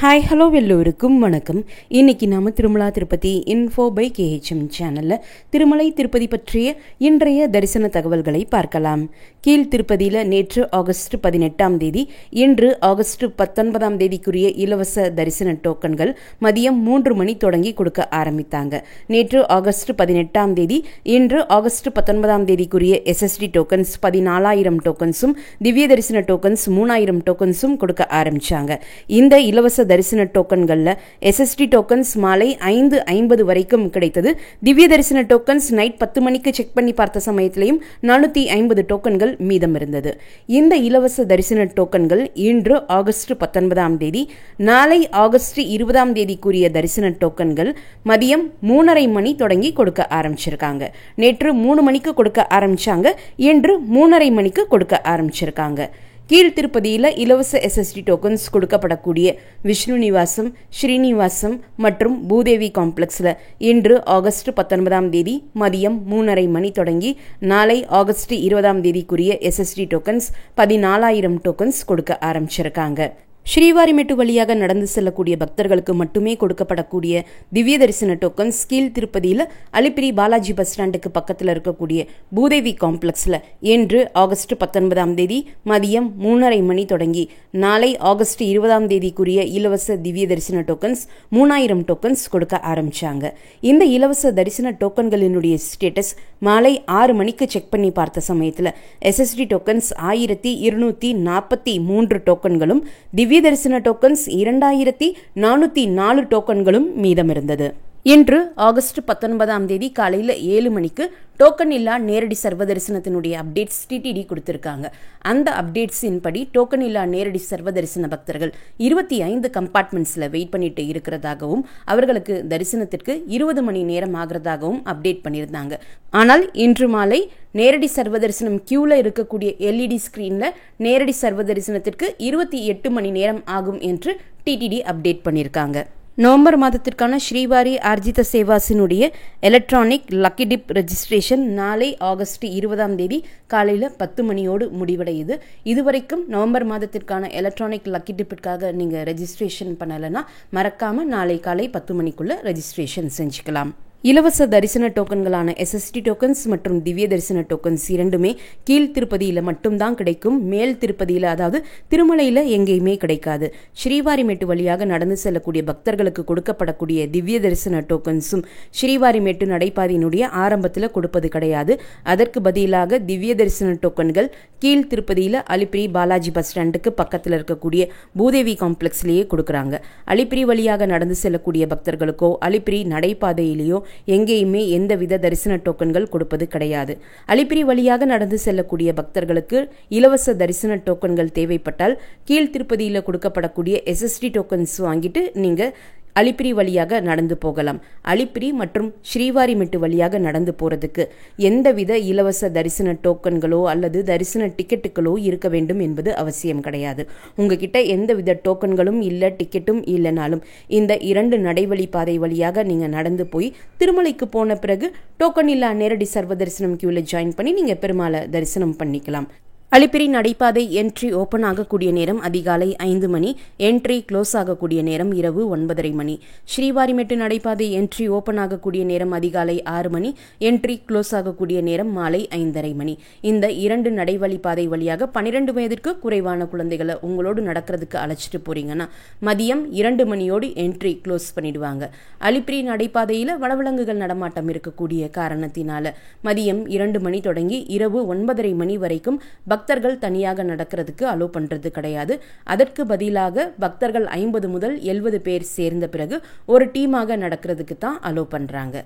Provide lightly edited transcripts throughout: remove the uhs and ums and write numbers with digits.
Hi hello எல்லோருக்கும் வணக்கம். இன்னைக்கு நாம திருமலா திருப்பதி இன்ஃபோ பை கேஹெச்எம் சேனல்ல திருமலை திருப்பதி பற்றிய இன்றைய தரிசன தகவல்களை பார்க்கலாம். கீழ் திருப்பதியில நேற்று ஆகஸ்ட் 18ஆம் தேதி, இன்று ஆகஸ்ட் 19ஆம் தேதிக்குரிய இலவச தரிசன டோக்கன்கள் மதியம் 3 மணி தொடங்கி கொடுக்க ஆரம்பித்தாங்க. நேற்று ஆகஸ்ட் 18ஆம் தேதி, இன்று ஆகஸ்ட் 19ஆம் தேதிக்குரிய SSD டோக்கன்ஸ் 14,000 டோக்கன்ஸும், திவ்ய தரிசன டோக்கன்ஸ் 3,000 டோக்கன்ஸும் கொடுக்க ஆரம்பிச்சாங்க. இந்த இலவச தரிசன டோக்கன்கள்ல SSD டோக்கன்ஸ் மாலை 5:50 வரைக்கும் கிடைத்தது. திவ்ய தரிசன டோக்கன்ஸ் நைட் 10 மணிக்கு செக் பண்ணி பார்த்த சமயத்திலையும் 450 டோக்கன்கள் மீதம் இருந்தது. இந்த இலவச தரிசன டோக்கன்கள் இன்று ஆகஸ்ட் 19ஆம் தேதி, நாளை ஆகஸ்ட் 20ஆம் தேதிக்குரிய தரிசன டோக்கன்கள் மதியம் 3:30 மணி தொடங்கி கொடுக்க ஆரம்பிச்சிருக்காங்க. நேற்று 3 மணிக்கு கொடுக்க ஆரம்பிச்சாங்க, இன்று 3:30 மணிக்கு கொடுக்க ஆரம்பிச்சிருக்காங்க. கீழ் திருப்பதியில இலவச SSD டோக்கன்ஸ் கொடுக்கப்படக்கூடிய விஷ்ணு நிவாசம், ஸ்ரீனிவாசம் மற்றும் பூதேவி காம்ப்ளெக்ஸ்ல இன்று ஆகஸ்ட் 19ஆம் தேதி மதியம் 3:30 மணி தொடங்கி நாளை ஆகஸ்ட் 20ஆம் தேதிக்குரிய SSD டோக்கன்ஸ் 14,000 டோக்கன்ஸ் கொடுக்க ஆரம்பிச்சிருக்காங்க. ஸ்ரீவாரிமெட்டு வழியாக நடந்து செல்லக்கூடிய பக்தர்களுக்கு மட்டுமே கொடுக்கப்படக்கூடிய திவ்ய தரிசன டோக்கன்ஸ் கீழ் திருப்பதியில் அலிப்பிரி பாலாஜி பஸ் ஸ்டாண்டுக்கு பக்கத்தில் இருக்கக்கூடிய பூதேவி காம்ப்ளெக்ஸில் இன்று ஆகஸ்ட் 19ஆம் தேதி மதியம் 3:30 மணி தொடங்கி நாளை ஆகஸ்ட் 20ஆம் தேதிக்குரிய இலவச திவ்ய தரிசன டோக்கன்ஸ் 3,000 டோக்கன்ஸ் கொடுக்க ஆரம்பிச்சாங்க. இந்த இலவச தரிசன டோக்கன்களினுடைய ஸ்டேட்டஸ் மாலை 6 மணிக்கு செக் பண்ணி பார்த்த சமயத்தில் SSD டோக்கன்ஸ் 1,243 டோக்கன்களும், திவ்ய தரிசன டோக்கன்ஸ் 2,404 டோக்கன்களும் மீதம் இருந்தது. இன்று ஆகஸ்ட் 19ஆம் தேதி காலையில் 7 மணிக்கு டோக்கன் இல்லா நேரடி சர்வ தரிசனத்தினுடைய அப்டேட்ஸ் TTD கொடுத்திருக்காங்க. அந்த அப்டேட்ஸின் படி டோக்கன் இல்லா நேரடி சர்வ தரிசன பக்தர்கள் 25 கம்பார்ட்மெண்ட்ஸ்ல வெயிட் பண்ணிட்டு இருக்கிறதாகவும், அவர்களுக்கு தரிசனத்திற்கு 20 மணி நேரம் ஆகிறதாகவும் அப்டேட் பண்ணியிருந்தாங்க. ஆனால் இன்று மாலை நேரடி சர்வ தரிசனம் கியூல இருக்கக்கூடிய LED ஸ்கிரீன்ல நேரடி சர்வ தரிசனத்திற்கு 28 மணி நேரம் ஆகும் என்று TTD அப்டேட் பண்ணியிருக்காங்க. நவம்பர் மாதத்திற்கான ஸ்ரீவாரி ஆர்ஜித சேவாசினுடைய எலக்ட்ரானிக் லக்கி டிப் ரெஜிஸ்ட்ரேஷன் நாளை ஆகஸ்ட் 20ஆம் தேதி காலையில் 10 மணியோடு முடிவடையுது. இதுவரைக்கும் நவம்பர் மாதத்திற்கான எலக்ட்ரானிக் லக்கி டிப்பிற்காக நீங்கள் ரெஜிஸ்ட்ரேஷன் பண்ணலைன்னா மறக்காமல் நாளை காலை 10 மணிக்குள்ள ரெஜிஸ்ட்ரேஷன் செஞ்சுக்கலாம். இலவச தரிசன டோக்கன்களான SSD டோக்கன்ஸ் மற்றும் திவ்ய தரிசன டோக்கன்ஸ் இரண்டுமே கீழ் திருப்பதியில் மட்டும்தான் கிடைக்கும். மேல் திருப்பதியில், அதாவது திருமலையில் எங்கேயுமே கிடைக்காது. ஸ்ரீவாரிமெட்டு வழியாக நடந்து செல்லக்கூடிய பக்தர்களுக்கு கொடுக்கப்படக்கூடிய திவ்ய தரிசன டோக்கன்ஸும் ஸ்ரீவாரிமெட்டு நடைபாதையினுடைய ஆரம்பத்தில் கொடுப்பது கிடையாது. அதற்கு பதிலாக திவ்ய தரிசன டோக்கன்கள் கீழ் திருப்பதியில் அலிப்பிரி பாலாஜி பஸ் ஸ்டாண்டுக்கு பக்கத்தில் இருக்கக்கூடிய பூதேவி காம்ப்ளெக்ஸ்லேயே கொடுக்குறாங்க. அலிப்பிரி வழியாக நடந்து செல்லக்கூடிய பக்தர்களுக்கோ அலிப்பிரி நடைபாதையிலேயோ எங்கேயுமே எந்தவித தரிசன டோக்கன்கள் கொடுப்பது கிடையாது. அலிப்பிரி வழியாக நடந்து செல்லக்கூடிய பக்தர்களுக்கு இலவச தரிசன டோக்கன்கள் தேவைப்பட்டால் கீழ் திருப்பதியில் கொடுக்கப்படக்கூடிய SSD டோக்கன்ஸ் வாங்கிட்டு நீங்க அலிப்பிரி வழியாக நடந்து போகலாம். அலிப்பிரி மற்றும் ஸ்ரீவாரிமெட்டு வழியாக நடந்து போறதுக்கு எந்தவித இலவச தரிசன டோக்கன்களோ அல்லது தரிசன டிக்கெட்டுகளோ இருக்க வேண்டும் என்பது அவசியம் கிடையாது. உங்ககிட்ட எந்தவித டோக்கன்களும் இல்லை, டிக்கெட்டும் இல்லைனாலும் இந்த 2 நடைவழி பாதை வழியாக நீங்க நடந்து போய் திருமலைக்கு போன பிறகு டோக்கன் இல்லா நேரடி சர்வ தரிசனம் கியூல ஜாயின் பண்ணி நீங்க பெருமாளை தரிசனம் பண்ணிக்கலாம். அலிப்பிரி நடைபாதை என்ட்ரி ஓப்பன் ஆகக்கூடிய நேரம் அதிகாலை 5 மணி, என்ட்ரி க்ளோஸ் ஆகக்கூடிய நேரம் இரவு 9:30 மணி. ஸ்ரீவாரிமெட்டு நடைபாதை என்ட்ரி ஓப்பன் ஆகக்கூடிய நேரம் அதிகாலை 6 மணி, என்ட்ரி க்ளோஸ் ஆகக்கூடிய நேரம் மாலை 5:30 மணி. இந்த 2 நடைவழி பாதை வழியாக 12 வயதிற்கு குறைவான குழந்தைகளை உங்களோடு நடக்கிறதுக்கு அழைச்சிட்டு போறீங்கன்னா மதியம் 2 மணியோடு என்ட்ரி க்ளோஸ் பண்ணிடுவாங்க. அலிப்பிரி நடைபாதையில் வனவிலங்குகள் நடமாட்டம் இருக்கக்கூடிய காரணத்தினால மதியம் 2 மணி தொடங்கி இரவு 9:30 மணி வரைக்கும் பக்தர்கள் தனியாக நடக்கிறதுக்கு அலோ பண்றது கிடையாது. அதற்கு பதிலாக பக்தர்கள் 50 முதல் 70 பேர் சேர்ந்த பிறகு ஒரு டீமாக நடக்கிறதுக்கு தான் அலோ பண்றாங்க.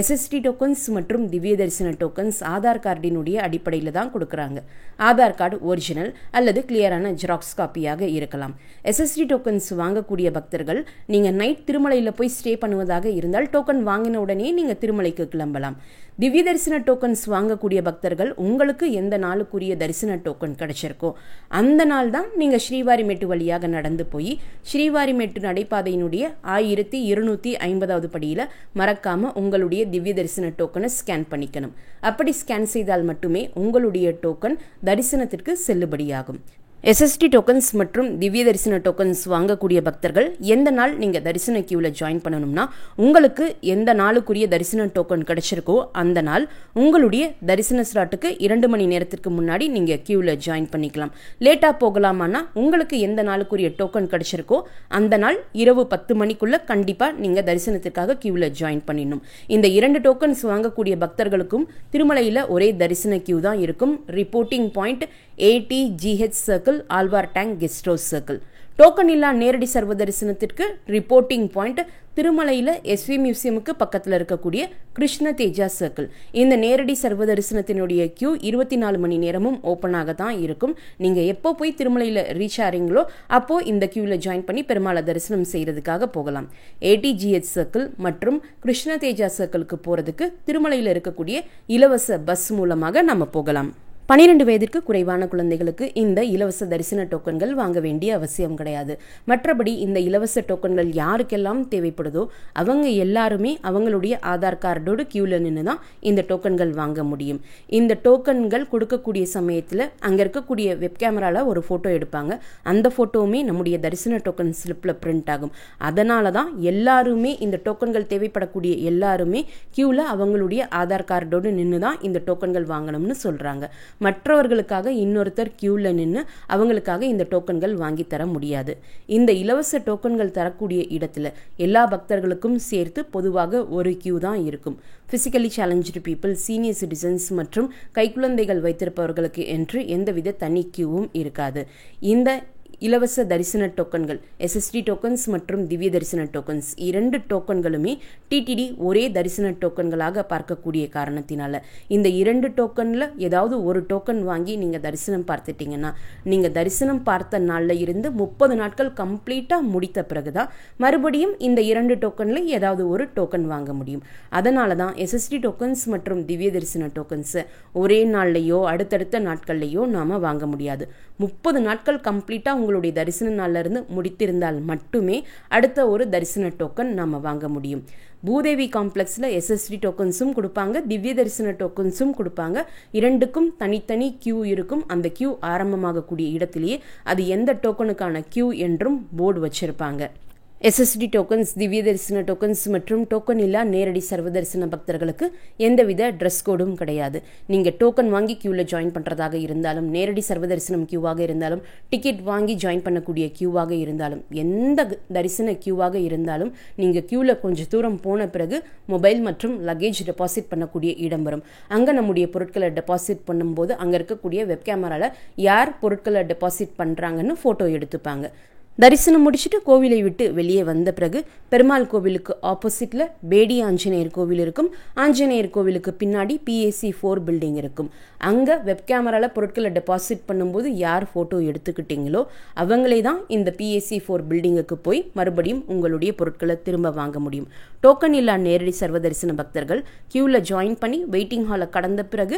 SSD டோக்கன்ஸ் மற்றும் திவ்ய தரிசன டோக்கன்ஸ் ஆதார் கார்டினுடைய அடிப்படையில் தான் கொடுக்குறாங்க. ஆதார் கார்டு ஒரிஜினல் அல்லது கிளியரான ஜெராக்ஸ் காப்பியாக இருக்கலாம். SSD டோக்கன்ஸ் வாங்கக்கூடிய பக்தர்கள் நீங்க நைட் திருமலையில் போய் ஸ்டே பண்ணுவதாக இருந்தால் டோக்கன் வாங்கின உடனே நீங்க திருமலைக்கு கிளம்பலாம். திவ்ய தரிசன டோக்கன்ஸ் வாங்கக்கூடிய பக்தர்கள் உங்களுக்கு எந்த நாளுக்குரிய தரிசன டோக்கன் கிடைச்சிருக்கோ அந்த நாள் தான் நீங்க ஸ்ரீவாரிமெட்டு வழியாக நடந்து போய் ஸ்ரீவாரிமெட்டு நடைபாதையினுடைய 1250வது படியில மறக்காம உங்களுடைய திவ்ய தரிசன டோக்கனை ஸ்கேன் பண்ணிக்கணும். அப்படி ஸ்கேன் செய்தால் மட்டுமே உங்களுடைய டோக்கன் தரிசனத்திற்கு செல்லுபடியாகும். எஸ்எஸ்டி டோக்கன்ஸ் மற்றும் திவ்ய தரிசன டோக்கன்ஸ் வாங்கக்கூடிய பக்தர்கள் எந்த நாள் நீங்கள் தரிசன கியூவில் ஜாயின் பண்ணணும்னா, உங்களுக்கு எந்த நாளுக்குரிய தரிசன டோக்கன் கிடைச்சிருக்கோ அந்த நாள் உங்களுடைய தரிசன ஸ்லாட்டுக்கு 2 மணி நேரத்திற்கு முன்னாடி நீங்கள் கியூவில் ஜாயின் பண்ணிக்கலாம். லேட்டாக போகலாமான்னா, உங்களுக்கு எந்த நாளுக்குரிய டோக்கன் கிடைச்சிருக்கோ அந்த நாள் இரவு 10 மணிக்குள்ள கண்டிப்பாக நீங்கள் தரிசனத்திற்காக கியூவில் ஜாயின் பண்ணிடணும். இந்த 2 டோக்கன்ஸ் வாங்கக்கூடிய பக்தர்களுக்கும் திருமலையில் ஒரே தரிசன கியூ தான் இருக்கும். Reporting point ATGH circle, Alwar tank guest house circle. Token இல்லா நேரடி சர்வ தரிசனத்திற்கு ரிப்போர்ட்டிங் பாயிண்ட் திருமலையில் SV மியூசியமுக்கு பக்கத்தில் இருக்கக்கூடிய கிருஷ்ண தேஜா சர்க்கிள். இந்த நேரடி சர்வ தரிசனத்தினுடைய கியூ 24 மணி நேரமும் ஓப்பனாக தான் இருக்கும். நீங்கள் எப்போ போய் திருமலையில் ரீச் ஆகிறீங்களோ அப்போ இந்த கியூவில் ஜாயின் பண்ணி பெருமாளை தரிசனம் செய்யறதுக்காக போகலாம். ATGH சர்க்கிள் மற்றும் கிருஷ்ண தேஜா சர்க்கிளுக்கு போகிறதுக்கு திருமலையில் இருக்கக்கூடிய இலவச பஸ் மூலமாக நம்ம போகலாம். 12 வயதிற்கு குறைவான குழந்தைகளுக்கு இந்த இலவச தரிசன டோக்கன்கள் வாங்க வேண்டிய அவசியம் கிடையாது. மற்றபடி இந்த இலவச டோக்கன்கள் யாருக்கெல்லாம் தேவைப்படுதோ அவங்க எல்லாருமே அவங்களுடைய ஆதார் கார்டோடு கியூவில் நின்று தான் இந்த டோக்கன்கள் வாங்க முடியும். இந்த டோக்கன்கள் கொடுக்கக்கூடிய சமயத்தில் அங்கே இருக்கக்கூடிய வெப் கேமராவில் ஒரு ஃபோட்டோ எடுப்பாங்க. அந்த ஃபோட்டோவுமே நம்முடைய தரிசன டோக்கன் ஸ்லிப்பில் பிரிண்ட் ஆகும். அதனால தான் எல்லாருமே இந்த டோக்கன்கள் தேவைப்படக்கூடிய எல்லாருமே கியூவில் அவங்களுடைய ஆதார் கார்டோடு நின்று தான் இந்த டோக்கன்கள் வாங்கணும்னு சொல்கிறாங்க. மற்றவர்களுக்காக இன்னொருத்தர் கியூவில் நின்று அவங்களுக்காக இந்த டோக்கன்கள் வாங்கி தர முடியாது. இந்த இலவச டோக்கன்கள் தரக்கூடிய இடத்துல எல்லா பக்தர்களுக்கும் சேர்த்து பொதுவாக ஒரு கியூ தான் இருக்கும். Physically challenge people, senior citizens மற்றும் கைக்குழந்தைகள் வைத்திருப்பவர்களுக்கு என்று எந்தவித தனி கியூவும் இருக்காது. இந்த இலவச தரிசன டோக்கன்கள் SSD டோக்கன்ஸ் மற்றும் திவ்ய தரிசன டோக்கன்ஸ் 2 டோக்கன்களுமே TTD ஒரே தரிசன டோக்கன்களாக பார்க்கக்கூடிய காரணத்தினால இந்த 2 டோக்கனில் ஏதாவது ஒரு டோக்கன் வாங்கி நீங்கள் தரிசனம் பார்த்துட்டீங்கன்னா, நீங்கள் தரிசனம் பார்த்த நாளில் இருந்து 30 நாட்கள் கம்ப்ளீட்டாக முடித்த பிறகுதான் மறுபடியும் இந்த 2 டோக்கனில் ஏதாவது ஒரு டோக்கன் வாங்க முடியும். அதனால தான் SSD டோக்கன்ஸ் மற்றும் திவ்ய தரிசன டோக்கன்ஸை ஒரே நாள்லையோ அடுத்தடுத்த நாட்கள்லையோ நாம் வாங்க முடியாது. 30 நாட்கள் கம்ப்ளீட்டாக உங்களுடைய தரிசன நாள்ல இருந்து முடித்திருந்தால் மட்டுமே அடுத்த ஒரு தரிசன டோக்கன் நாம வாங்க முடியும். பூதேவி காம்ப்ளெக்ஸில் SSD டோக்கன்ஸும் கொடுப்பாங்க, திவ்ய தரிசன டோக்கன்ஸும் கொடுப்பாங்க. 2க்கும் தனித்தனி கியூ இருக்கும். அந்த கியூ ஆரம்பமாகக்கூடிய இடத்திலேயே அது எந்த டோக்கனுக்கான கியூ என்றும் போர்டு வச்சிருப்பாங்க. SSD டோக்கன்ஸ், திவ்ய தரிசன டோக்கன்ஸ் மற்றும் டோக்கன் இல்லா நேரடி சர்வ தரிசன பக்தர்களுக்கு எந்தவித ட்ரெஸ் கோடும் கிடையாது. நீங்கள் டோக்கன் வாங்கி கியூவில் ஜாயின் பண்ணுறதாக இருந்தாலும், நேரடி சர்வ தரிசனம் கியூவாக இருந்தாலும், டிக்கெட் வாங்கி ஜாயின் பண்ணக்கூடிய கியூவாக இருந்தாலும், எந்த தரிசன கியூவாக இருந்தாலும் நீங்கள் கியூவில் கொஞ்சம் தூரம் போன பிறகு மொபைல் மற்றும் லக்கேஜ் டெபாசிட் பண்ணக்கூடிய இடம் வரும். அங்கே நம்முடைய பொருட்களை டெபாசிட் பண்ணும்போது அங்கே இருக்கக்கூடிய வெப் கேமராவில் யார் பொருட்களை டெபாசிட் பண்ணுறாங்கன்னு ஃபோட்டோ எடுத்துப்பாங்க. தரிசனம் முடிச்சுட்டு கோவிலை விட்டு வெளியே வந்த பிறகு பெருமாள் கோவிலுக்கு ஆப்போசிட்டில் பேடி ஆஞ்சநேயர் கோவில் இருக்கும். ஆஞ்சநேயர் கோவிலுக்கு பின்னாடி PAC 4 பில்டிங் இருக்கும். அங்கே வெப் கேமராவில் பொருட்களை டெபாசிட் பண்ணும்போது யார் ஃபோட்டோ எடுத்துக்கிட்டீங்களோ அவங்களே தான் இந்த PAC 4 பில்டிங்குக்கு போய் மறுபடியும் உங்களுடைய பொருட்களை திரும்ப வாங்க முடியும். டோக்கன் இல்லா நேரடி சர்வ தரிசன பக்தர்கள் கியூவில் ஜாயின் பண்ணி வெயிட்டிங் ஹாலை கடந்த பிறகு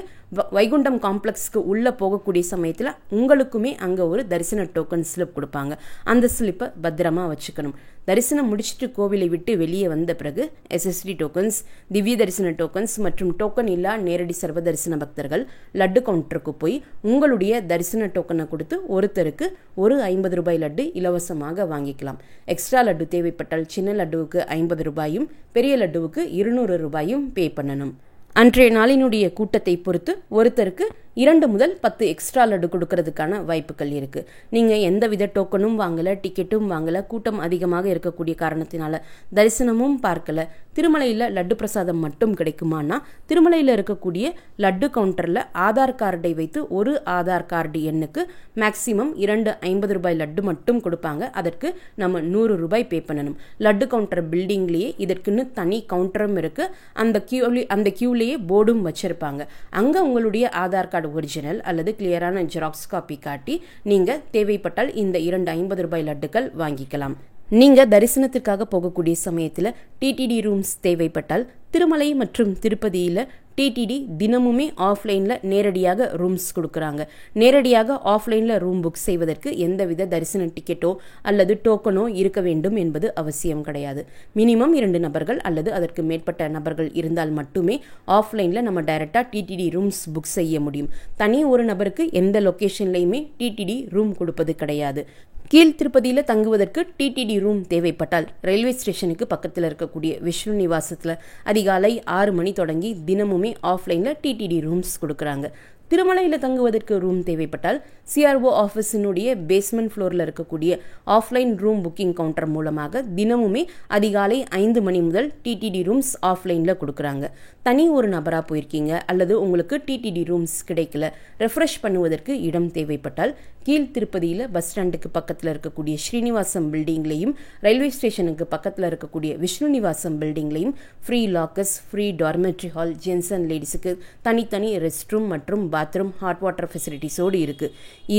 வைகுண்டம் காம்ப்ளெக்ஸ்க்கு உள்ளே போகக்கூடிய சமயத்தில் உங்களுக்குமே அங்கே ஒரு தரிசன டோக்கன் ஸ்லிப் கொடுப்பாங்க. அந்த ஸ்லிப்பை பத்திரமா வச்சுக்கணும். தரிசனம் முடிச்சுட்டு கோவிலை விட்டு வெளியே வந்த பிறகு SSD டோக்கன்ஸ், திவ்ய தரிசன டோக்கன்ஸ் மற்றும் டோக்கன் இல்லா நேரடி சர்வ தரிசன பக்தர்கள் லட்டு கவுண்டருக்கு போய் உங்களுடைய தரிசன டோக்கனை கொடுத்து ஒருத்தருக்கு ஒரு 50 ரூபாய் லட்டு இலவசமாக வாங்கிக்கலாம். எக்ஸ்ட்ரா லட்டு தேவைப்பட்டால் சின்ன லட்டுவுக்கு 50 ரூபாயும் பெரிய லட்டுவுக்கு 200 ரூபாயும் பே பண்ணணும். அன்றைய நாளினுடைய கூட்டத்தை பொறுத்து ஒருத்தருக்கு 2 முதல் 10 எக்ஸ்ட்ரா லட்டு கொடுக்கறதுக்கான வாய்ப்புகள் இருக்கு. நீங்க எந்தவித டோக்கனும் வாங்கல, டிக்கெட்டும் வாங்கல, கூட்டம் அதிகமாக இருக்கக்கூடிய காரணத்தினால தரிசனமும் பார்க்கல, திருமலையில் லட்டு பிரசாதம் மட்டும் கிடைக்குமானா திருமலையில் இருக்கக்கூடிய லட்டு கவுண்டரில் ஆதார் கார்டை வைத்து ஒரு ஆதார் கார்டு எண்ணுக்கு மேக்சிமம் 2 50 ரூபாய் லட்டு மட்டும் கொடுப்பாங்க. அதற்கு நம்ம 100 ரூபாய் பே பண்ணணும். லட்டு கவுண்டர் பில்டிங்லேயே இதற்குன்னு தனி கவுண்டரும் இருக்கு. அந்த கியூலேயே போர்டும் வச்சிருப்பாங்க. அங்கே உங்களுடைய ஆதார் கார்டு ஒரிஜினல் அல்லது கிளியரான ஜெராக்ஸ் காப்பி காட்டி நீங்க தேவைப்பட்டால் இந்த 2 50 ரூபாய் லட்டுகள் வாங்கிக்கலாம். நீங்க தரிசனத்திற்காக போகக்கூடிய சமயத்தில் TTD ரூம்ஸ் தேவைப்பட்டால் திருமலை மற்றும் திருப்பதியில் டிடிடி தினமுமே ஆஃப்லைனில் நேரடியாக ரூம்ஸ் கொடுக்குறாங்க. நேரடியாக ஆஃப்லைனில் ரூம் புக் செய்வதற்கு எந்தவித தரிசன டிக்கெட்டோ அல்லது டோக்கனோ இருக்க வேண்டும் என்பது அவசியம் கிடையாது. மினிமம் 2 நபர்கள் அல்லது அதற்கு மேற்பட்ட நபர்கள் இருந்தால் மட்டுமே ஆஃப்லைனில் நம்ம டைரெக்டாக டிடிடி ரூம்ஸ் புக் செய்ய முடியும். தனி ஒரு நபருக்கு எந்த லொக்கேஷன்லையுமே டிடிடி ரூம் கொடுப்பது கிடையாது. கீழ் திருப்பதியில் தங்குவதற்கு டிடிடி ரூம் தேவைப்பட்டால் ரயில்வே ஸ்டேஷனுக்கு பக்கத்தில் இருக்கக்கூடிய விஷ்ணு நிவாசத்தில் அதிகாலை 6 மணி தொடங்கி தினமுமே ஆஃப்லைனில் டிடிடி ரூம்ஸ் கொடுக்குறாங்க. திருமலையில் தங்குவதற்கு ரூம் தேவைப்பட்டால் சிஆர்ஓ ஆஃபீஸினுடைய பேஸ்மெண்ட் ஃப்ளோரில் இருக்கக்கூடிய ஆஃப்லைன் ரூம் புக்கிங் கவுண்டர் மூலமாக தினமுமே அதிகாலை 5 மணி முதல் டிடிடி ரூம்ஸ் ஆஃப்லைனில் கொடுக்குறாங்க. தனி ஒரு நபராக போயிருக்கீங்க அல்லது உங்களுக்கு டிடிடி ரூம்ஸ் கிடைக்கல, ரெஃப்ரெஷ் பண்ணுவதற்கு இடம் தேவைப்பட்டால் கீழ் திருப்பதியில் பஸ் ஸ்டாண்டுக்கு பக்கத்தில் இருக்கக்கூடிய ஸ்ரீனிவாசம் பில்டிங்லையும் ரயில்வே ஸ்டேஷனுக்கு பக்கத்தில் இருக்கக்கூடிய விஷ்ணு நிவாசம் பில்டிங்லையும் free lockers, free dormitory hall, gents and லேடிஸுக்கு தனித்தனி ரெஸ்ட் ரூம் மற்றும் பாத்ரூம், ஹாட் வாட்டர் ஃபெசிலிட்டிஸோடு இருக்கு.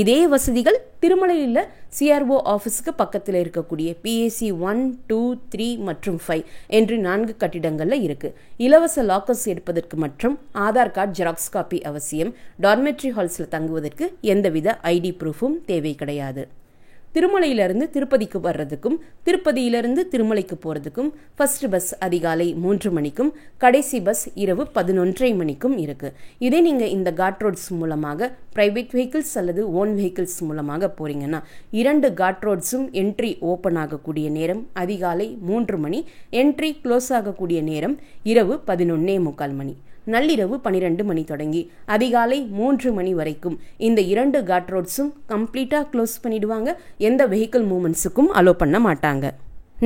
இதே வசதிகள் திருமலையில் சிஆர்ஓ ஆஃபீஸுக்கு பக்கத்தில் இருக்கக்கூடிய பிஏசி 1, 2, 3 மற்றும் 5 என்று 4 கட்டிடங்களில் இருக்கு. இலவச லாக்கர்ஸ் எடுப்பதற்கு மற்றும் ஆதார் கார்டு ஜெராக்ஸ் காப்பி அவசியம். டார்மெட்ரி ஹால்ஸில் தங்குவதற்கு எந்தவித ஐடி ப்ரூஃபும் தேவை கிடையாது. திருமலையிலிருந்து திருப்பதிக்கு வர்றதுக்கும் திருப்பதியிலிருந்து திருமலைக்கு போகிறதுக்கும் ஃபர்ஸ்ட் பஸ் அதிகாலை 3 மணிக்கும் கடைசி பஸ் இரவு 11:30 மணிக்கும் இருக்கு. இதே நீங்கள் இந்த காட் ரோட்ஸ் மூலமாக பிரைவேட் வெஹிக்கிள்ஸ் அல்லது ஓன் வெஹிக்கிள்ஸ் மூலமாக போறீங்கன்னா 2 காட் ரோட்ஸும் என்ட்ரி ஓப்பன் ஆகக்கூடிய நேரம் அதிகாலை 3 மணி, என்ட்ரி க்ளோஸ் ஆகக்கூடிய நேரம் இரவு 11:45 மணி. நள்ளிரவு 12 மணி தொடங்கி அதிகாலை 3 மணி வரைக்கும் இந்த 2 காட் ரோட்ஸும் கம்ப்ளீட்டாக க்ளோஸ் பண்ணிடுவாங்க. எந்த வெஹிக்கிள் மூவ்மெண்ட்ஸுக்கும் அலோ பண்ண மாட்டாங்க.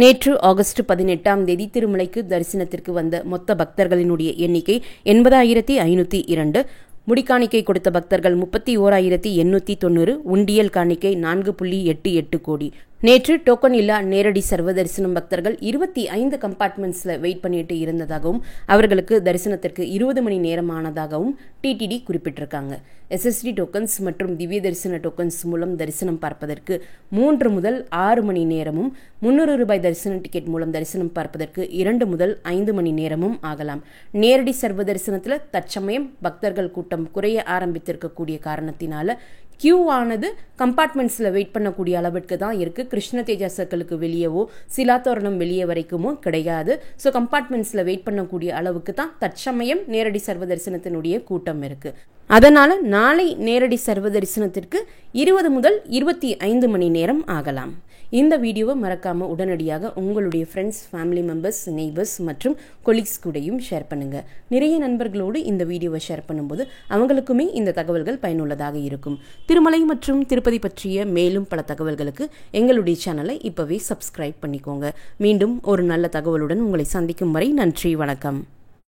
நேற்று ஆகஸ்ட் 18ஆம் தேதி திருமலைக்கு தரிசனத்திற்கு வந்த மொத்த பக்தர்களினுடைய எண்ணிக்கை 80,502. முடிக்காணிக்கை கொடுத்த பக்தர்கள் 31,890. உண்டியல் காணிக்கை 4.88 கோடி. நேற்று டோக்கன் இல்லா நேரடி சர்வ தரிசனம் பக்தர்கள் 25 கம்பார்ட்மெண்ட்ஸில் வெயிட் பண்ணிட்டு இருந்ததாகவும் அவர்களுக்கு தரிசனத்திற்கு 20 மணி நேரம் ஆனதாகவும் டிடிடி குறிப்பிட்டிருக்காங்க. எஸ்எஸ்டி டோக்கன்ஸ் மற்றும் திவ்ய தரிசன டோக்கன்ஸ் மூலம் தரிசனம் பார்ப்பதற்கு 3 முதல் 6 மணி நேரமும், 300 ரூபாய் தரிசன டிக்கெட் மூலம் தரிசனம் பார்ப்பதற்கு 2 முதல் 5 மணி நேரமும் ஆகலாம். நேரடி சர்வ தரிசனத்தில் தற்சமயம் பக்தர்கள் கூட்டம் குறைய ஆரம்பித்திருக்கக்கூடிய காரணத்தினால கியூ ஆனது கம்பார்ட்மெண்ட்ஸில் வெயிட் பண்ணக்கூடிய அளவிற்கு தான் இருக்குது. கிருஷ்ண தேஜா சர்க்கிளுக்கு வெளியவோ சிலாத்தோரணம் வெளியே வரைக்குமோ கிடையாது. ஸோ கம்பார்ட்மெண்ட்ஸில் வெயிட் பண்ணக்கூடிய அளவுக்கு தான் தற்சமயம் நேரடி சர்வ தரிசனத்தினுடைய கூட்டம் இருக்குது. அதனால் நாளை நேரடி சர்வ தரிசனத்திற்கு 20 முதல் 25 மணி நேரம் ஆகலாம். இந்த வீடியோவை மறக்காமல் உடனடியாக உங்களுடைய ஃப்ரெண்ட்ஸ், ஃபேமிலி மெம்பர்ஸ், நெய்பர்ஸ் மற்றும் கொலீக்ஸ் கூடயும் ஷேர் பண்ணுங்கள். நிறைய நண்பர்களோடு இந்த வீடியோவை ஷேர் பண்ணும்போது அவங்களுக்குமே இந்த தகவல்கள் பயனுள்ளதாக இருக்கும். திருமலை மற்றும் திருப்பதி பற்றிய மேலும் பல தகவல்களுக்கு எங்களுடைய சேனலை இப்போவே சப்ஸ்கிரைப் பண்ணிக்கோங்க. மீண்டும் ஒரு நல்ல தகவலுடன் உங்களை சந்திக்கும் வரை நன்றி, வணக்கம்.